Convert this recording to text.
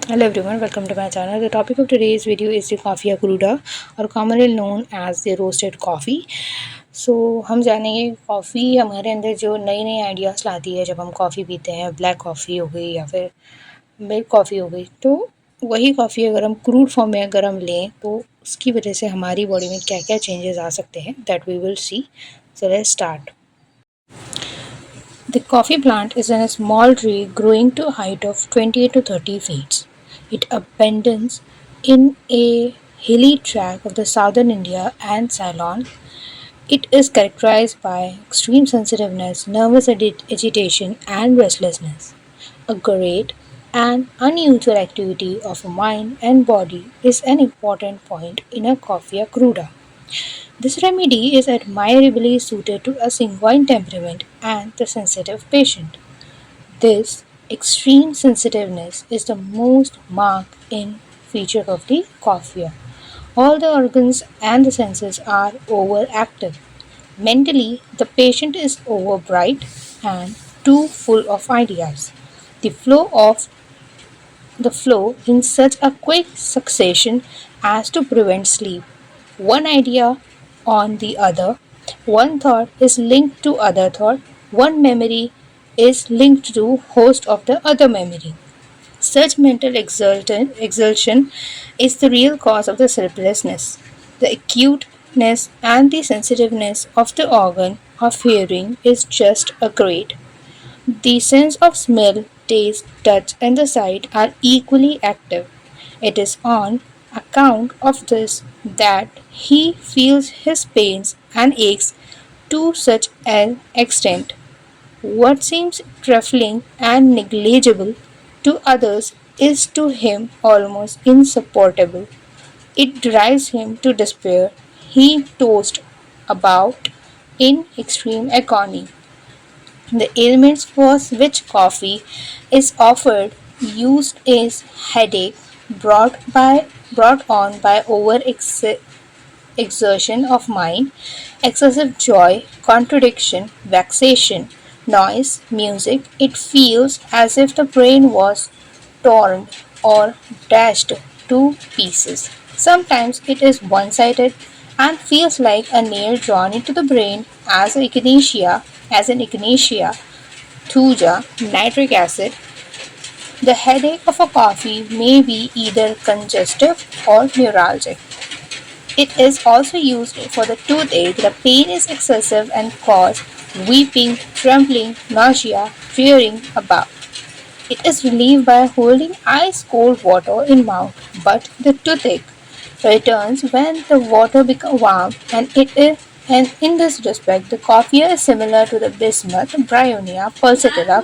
Hello everyone, welcome to my channel. The topic of today's video is the coffee cruda or commonly known as the roasted coffee. So हम जानेंगे coffee हमारे अंदर जो नई नई ideas लाती है जब हम कॉफ़ी पीते हैं। ब्लैक कॉफ़ी हो गई या फिर मिल्क कॉफ़ी हो गई, तो वही कॉफ़ी अगर हम क्रूड फॉर्म में अगर हम लें तो उसकी वजह से हमारी बॉडी में क्या क्या चेंजेस आ सकते हैं, that we will see. So let's start. The coffee plant is a small tree growing to a height of 20 to 30 feet. It abundance in a hilly tract of the southern India and Ceylon. It is characterized by extreme sensitiveness, nervous agitation, and restlessness. A great and unusual activity of mind and body is an important point in a coffea cruda. This remedy is admirably suited to a sanguine temperament and the sensitive patient. This extreme sensitiveness is the most marked in feature of the coffea. All the organs and the senses are overactive. Mentally, the patient is overbright and too full of ideas. The flow in such a quick succession as to prevent sleep. One idea on the other, one thought is linked to other thought, one memory is linked to host of the other memory. Such mental exertion is the real cause of the sleeplessness. The acuteness and the sensitiveness of the organ of hearing is just a great. The sense of smell, taste, touch, and the sight are equally active. It is on account of this that he feels his pains and aches to such an extent. What seems trifling and negligible to others is to him almost insupportable. It drives him to despair. He tossed about in extreme agony. The ailments for which coffee is offered used is headache brought on by exertion of mind, excessive joy, contradiction, vexation, noise, music. It feels as if the brain was torn or dashed to pieces. Sometimes it is one sided and feels like a nail drawn into the brain as an echinacea, thuja, nitric acid. The headache of a coffee may be either congestive or neuralgic. It is also used for the toothache. The pain is excessive and cause weeping, trembling, nausea, rearing about. It is relieved by holding ice cold water in mouth, but the toothache returns when the water becomes warm, and in this respect the coffea is similar to the bismuth, bryonia pulsatilla